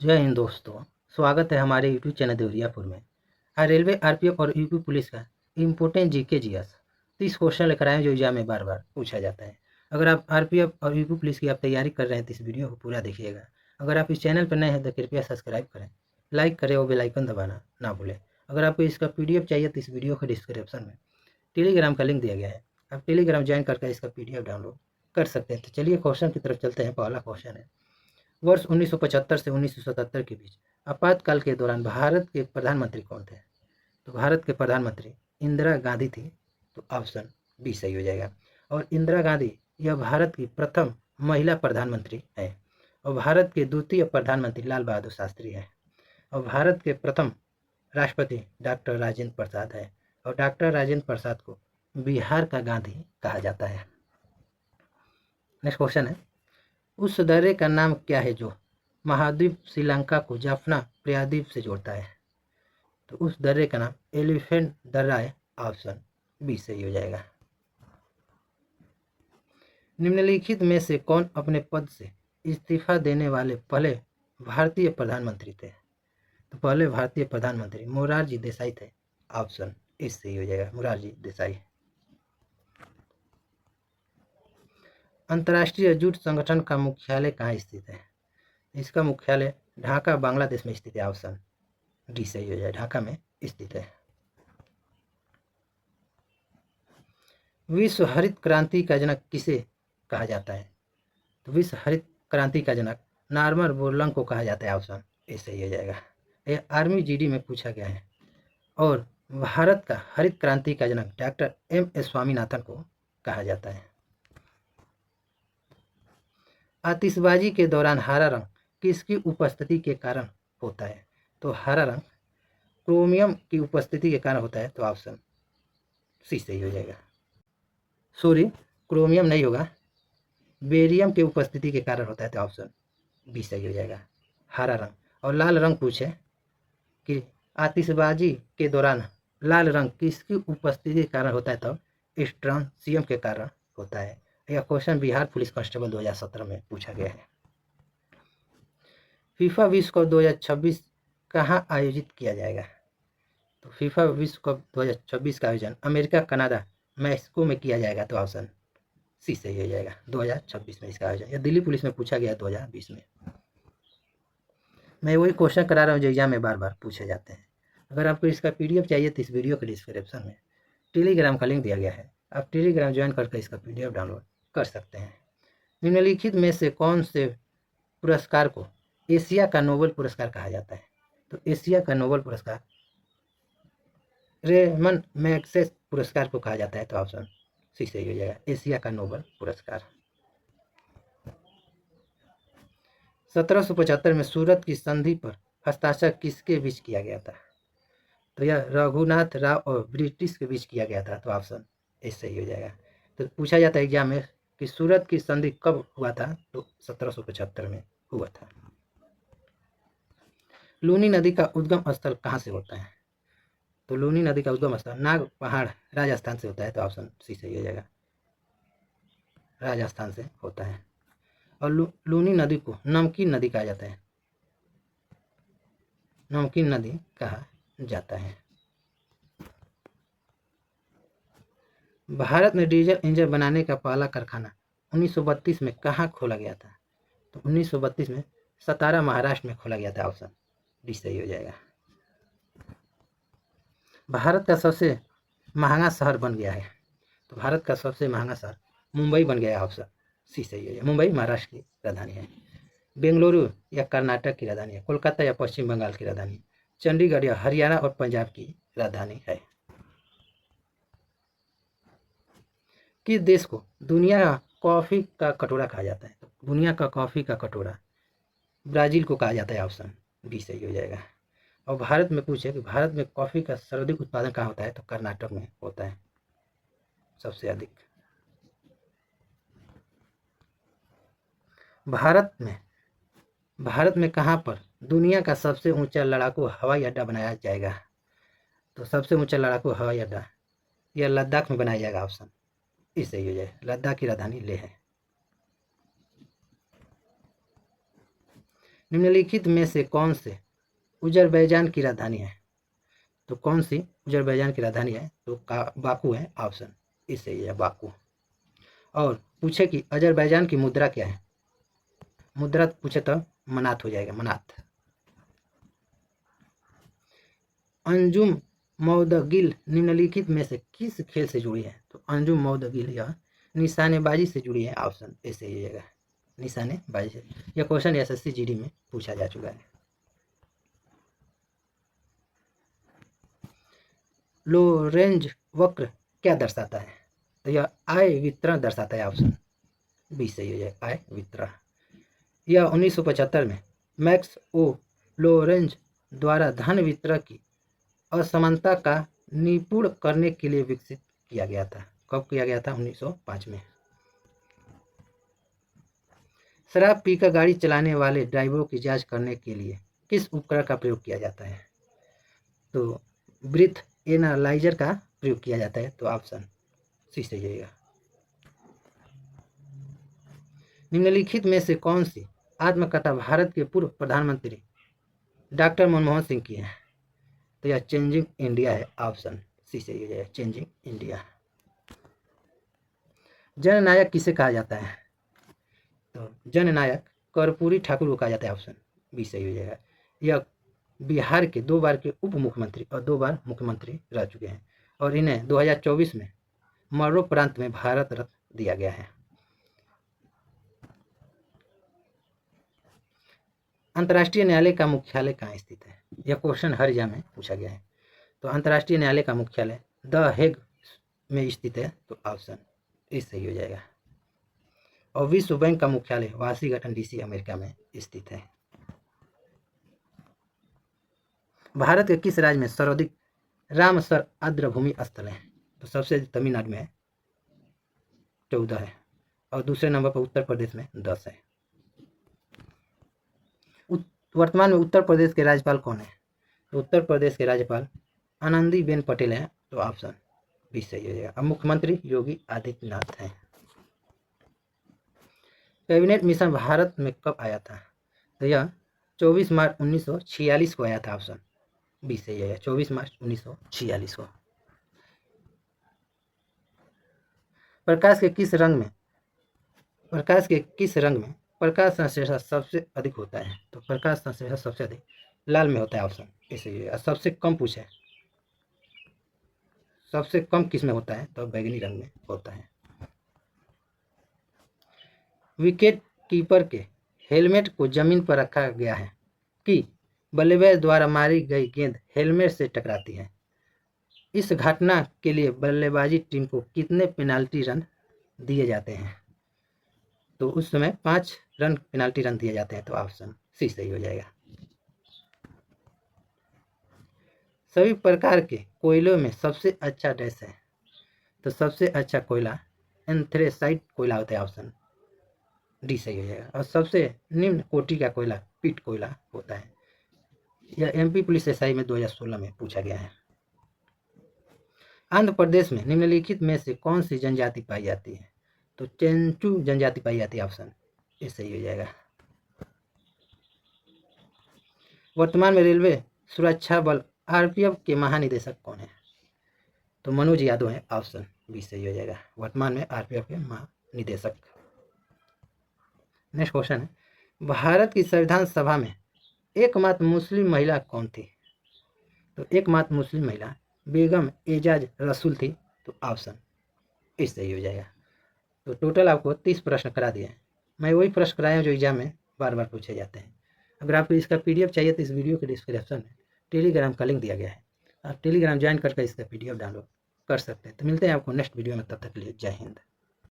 जय हिंद दोस्तों। स्वागत है हमारे यूट्यूब चैनल देवरियापुर में। आज रेलवे आरपीएफ और यूपी पुलिस का इम्पोर्टेंट जीके जीएस 30 क्वेश्चन लेकर आए हैं जो एग्जाम में बार बार पूछा जाता है। अगर आप आरपीएफ और यूपी पुलिस की आप तैयारी कर रहे हैं तो इस वीडियो को पूरा देखिएगा। अगर आप इस चैनल पर नए हैं तो कृपया सब्सक्राइब करें, लाइक करें और बेल आइकन दबाना ना भूलें। अगर आपको इसका PDF चाहिए तो इस वीडियो के डिस्क्रिप्शन में टेलीग्राम का लिंक दिया गया है, आप टेलीग्राम ज्वाइन करके इसका PDF डाउनलोड कर सकते हैं। तो चलिए क्वेश्चन की तरफ चलते हैं। पहला क्वेश्चन है, वर्ष 1975 से 1977 के बीच आपातकाल के दौरान भारत के प्रधानमंत्री कौन थे? तो भारत के प्रधानमंत्री इंदिरा गांधी थी। तो ऑप्शन बी सही हो जाएगा। और इंदिरा गांधी यह भारत की प्रथम महिला प्रधानमंत्री है। और भारत के द्वितीय प्रधानमंत्री लाल बहादुर शास्त्री है। और भारत के प्रथम राष्ट्रपति डॉक्टर राजेंद्र प्रसाद है। और डॉक्टर राजेंद्र प्रसाद को बिहार का गांधी कहा जाता है। नेक्स्ट क्वेश्चन है, उस दर्रे का नाम क्या है जो महाद्वीप श्रीलंका को जाफना प्रायद्वीप से जोड़ता है? तो उस दर्रे का नाम एलिफेंट दर्रा है। ऑप्शन बी सही हो जाएगा। निम्नलिखित में से कौन अपने पद से इस्तीफा देने वाले पहले भारतीय प्रधानमंत्री थे? तो पहले भारतीय प्रधानमंत्री मोरारजी देसाई थे। ऑप्शन ए सही हो जाएगा, मोरारजी देसाई। अंतर्राष्ट्रीय जूट संगठन का मुख्यालय कहाँ स्थित है? इसका मुख्यालय ढाका बांग्लादेश में स्थित है। ऑप्शन डी सही हो जाए, ढाका में स्थित है। विश्व हरित क्रांति का जनक किसे कहा जाता है? तो विश्व हरित क्रांति का जनक नॉर्मन बोरलॉग को कहा जाता है। ऑप्शन ए सही हो जाएगा। यह आर्मी GD में पूछा गया है। और भारत का हरित क्रांति का जनक डॉक्टर MS स्वामीनाथन को कहा जाता है। आतिशबाजी के दौरान हरा रंग किसकी उपस्थिति के कारण होता है? तो हरा रंग क्रोमियम की उपस्थिति के कारण होता है। तो ऑप्शन सी सही हो जाएगा। सॉरी, क्रोमियम नहीं होगा, बेरियम की उपस्थिति के कारण होता है। तो ऑप्शन बी सही हो जाएगा, हरा रंग। और लाल रंग पूछे कि आतिशबाजी के दौरान लाल रंग किसकी उपस्थिति के कारण होता है? तो स्ट्रॉन्शियम के कारण होता है। यह क्वेश्चन बिहार पुलिस कांस्टेबल 2017 में पूछा गया है। फीफा विश्व कप 2026 कहाँ आयोजित किया जाएगा? तो फीफा विश्व कप 2026 का आयोजन अमेरिका, कनाडा, मैक्सिको में किया जाएगा। तो ऑप्शन सी सही हो जाएगा, 2026 में इसका आयोजन। यह दिल्ली पुलिस में पूछा गया 2020 में। मैं वही क्वेश्चन करा रहा हूँ जो एग्जाम में बार बार पूछे जाते हैं। अगर आपको इसका PDF चाहिए तो इस वीडियो के डिस्क्रिप्शन में टेलीग्राम का लिंक दिया गया है, आप टेलीग्राम ज्वाइन करके इसका PDF डाउनलोड कर सकते हैं। निम्नलिखित में से कौन से पुरस्कार को एशिया का नोबेल पुरस्कार कहा जाता है? तो एशिया का नोबेल पुरस्कार रेमन मैग्सेस पुरस्कार को कहा जाता है। तो ऑप्शन सी सही हो जाएगा, एशिया का नोबेल पुरस्कार। 1775 में सूरत की संधि पर हस्ताक्षर किसके बीच किया गया था? तो यह रघुनाथ राव और ब्रिटिश के बीच किया गया था। तो ऑप्शन ए सही हो जाएगा। तो पूछा जाता है एग्जाम में कि सूरत की संधि कब हुआ था? तो 1775 में हुआ था। लूनी नदी का उद्गम स्थल कहाँ से होता है? तो लूनी नदी का उद्गम स्थल नाग पहाड़ राजस्थान से होता है। तो ऑप्शन सी सही हो जाएगा, राजस्थान से होता है। और लूनी नदी को नमकीन नदी कहा जाता है, नमकीन नदी कहा जाता है। भारत में डीजल इंजन बनाने का पहला कारखाना 1932 में कहाँ खोला गया था? तो 1932 में सतारा, महाराष्ट्र में खोला गया था। ऑप्शन डी सही हो जाएगा। भारत का सबसे महंगा शहर बन गया है। तो भारत का सबसे महंगा शहर मुंबई बन गया है। ऑप्शन सी सही हो जाएगा। मुंबई महाराष्ट्र की राजधानी है। बेंगलुरु या कर्नाटक की राजधानी है। कोलकाता या पश्चिम बंगाल की राजधानी है। चंडीगढ़ या हरियाणा और पंजाब की राजधानी है। किस देश को दुनिया का कॉफी का कटोरा कहा जाता है? तो दुनिया का कॉफी का कटोरा ब्राजील को कहा जाता है। ऑप्शन बी सही हो जाएगा। और भारत में पूछे कि भारत में कॉफी का सर्वाधिक उत्पादन कहाँ होता है? तो कर्नाटक में होता है सबसे अधिक। भारत में कहाँ पर दुनिया का सबसे ऊंचा लड़ाकू हवाई अड्डा बनाया जाएगा? तो सबसे ऊंचा लड़ाकू हवाई अड्डा यह लद्दाख में बनाया जाएगा। ऑप्शन ई सही हो जाए, लद्दाख की राजधानी लेह है। निम्नलिखित में से कौन से अजरबैजान की राजधानी है? तो कौन सी अजरबैजान की राजधानी है? तो बाकू है ऑप्शन, इससे ये है बाकू। और पूछे कि अजरबैजान की मुद्रा क्या है? मुद्रा पूछे तो मनात हो जाएगा, मनात। अंजुम मौदगिल निम्नलिखित में से किस खेल से जुड़ी है? तो अंजुम मौदगिल यह निशानेबाजी से जुड़ी है, ऑप्शन ए सही हो जाएगा, निशानेबाजी से। यह क्वेश्चन एसएससी जीडी में पूछा जा चुका है। लोरेंज वक्र क्या दर्शाता है? तो यह आय वितरण दर्शाता है, ऑप्शन बी सही हो जाएगा, आय वितरण। यह 1975 में मैक्स ओ लोरेंज द्वारा धन वितरण की असमानता का निरूपण करने के लिए विकसित किया गया था। कब किया गया था? 1905 में। शराब पीकर गाड़ी चलाने वाले ड्राइवरों की जांच करने के लिए किस उपकरण का प्रयोग किया जाता है? तो ब्रीथ एनालाइजर का प्रयोग किया जाता है, तो ऑप्शन सी सही जाएगा। निम्नलिखित में से कौन सी आत्मकथा भारत के पूर्व प्रधानमंत्री डॉक्टर मनमोहन सिंह की है? तो यह चेंजिंग इंडिया है, ऑप्शन सी सही हो जाएगा, चेंजिंग इंडिया। जननायक किसे कहा जाता है? तो जननायक कर्पूरी ठाकुर को कहा जाता है, ऑप्शन बी सही हो जाएगा। यह बिहार के 2 बार के उप मुख्यमंत्री और 2 बार मुख्यमंत्री रह चुके हैं और इन्हें 2024 में मरणोपरांत में भारत रत्न दिया गया है। अंतर्राष्ट्रीय न्यायालय का मुख्यालय कहाँ स्थित है? यह क्वेश्चन हर एग्जाम में पूछा गया है। तो अंतर्राष्ट्रीय न्यायालय का मुख्यालय द हेग में स्थित है, तो ऑप्शन ए सही हो जाएगा। और विश्व बैंक का मुख्यालय वाशिंगटन डीसी अमेरिका में स्थित है। भारत के किस राज्य में सर्वाधिक रामसर आर्द्रभूमि स्थल है? तो सबसे तमिलनाडु में 14 है और दूसरे नंबर पर उत्तर प्रदेश में 10 है। वर्तमान में उत्तर प्रदेश के राज्यपाल कौन है? तो उत्तर प्रदेश के राज्यपाल आनंदीबेन पटेल हैं, तो ऑप्शन बी सही हो जाएगा। अब मुख्यमंत्री योगी आदित्यनाथ हैं। कैबिनेट मिशन भारत में कब आया था? तो यह 24 मार्च 1946 को आया था, ऑप्शन बी सही है, 24 मार्च 1946 को। प्रकाश के किस रंग में प्रकाश संश्लेषण सबसे अधिक होता है? तो प्रकाश संश्लेषण सबसे अधिक लाल में होता है, ऑप्शन इसलिए। सबसे कम पूछे, सबसे कम किस में होता है? तो बैगनी रंग में होता है। विकेट कीपर के हेलमेट को जमीन पर रखा गया है कि बल्लेबाज द्वारा मारी गई गेंद हेलमेट से टकराती है। इस घटना के लिए बल्लेबाजी टीम को कितने पेनाल्टी रन दिए जाते हैं? तो उस समय 5 रन पेनाल्टी रन दिए जाते हैं, तो ऑप्शन सी सही हो जाएगा। सभी प्रकार के कोयलों में सबसे अच्छा डैश है? तो सबसे अच्छा कोयला एंथ्रेसाइट कोयला होता है, ऑप्शन डी सही हो जाएगा। और सबसे निम्न कोटि का कोयला पिट कोयला होता है। यह एमपी पुलिस एसआई में 2016 में पूछा गया है। आंध्र प्रदेश में निम्नलिखित में से कौन सी जनजाति पाई जाती है? तो चेंचू जनजाति पाई जाती है, ऑप्शन ये सही हो जाएगा। वर्तमान में रेलवे सुरक्षा बल आरपीएफ के महानिदेशक कौन है? तो मनोज यादव है, ऑप्शन बी सही हो जाएगा, वर्तमान में आरपीएफ के महानिदेशक। नेक्स्ट क्वेश्चन है, भारत की संविधान सभा में एकमात्र मुस्लिम महिला कौन थी? तो एकमात्र मुस्लिम महिला बेगम एजाज रसूल थी, तो ऑप्शन ए सही हो जाएगा। तो टोटल आपको 30 प्रश्न करा दिए हैं। मैं वही प्रश्न कराया जो एग्जाम में बार बार पूछे जाते हैं। अगर आपको इसका पीडीएफ चाहिए तो इस वीडियो के डिस्क्रिप्शन में टेलीग्राम का लिंक दिया गया है, आप टेलीग्राम ज्वाइन करके इसका पीडीएफ डाउनलोड कर सकते हैं। तो मिलते हैं आपको नेक्स्ट वीडियो में, तब तक के लिए जय हिंद।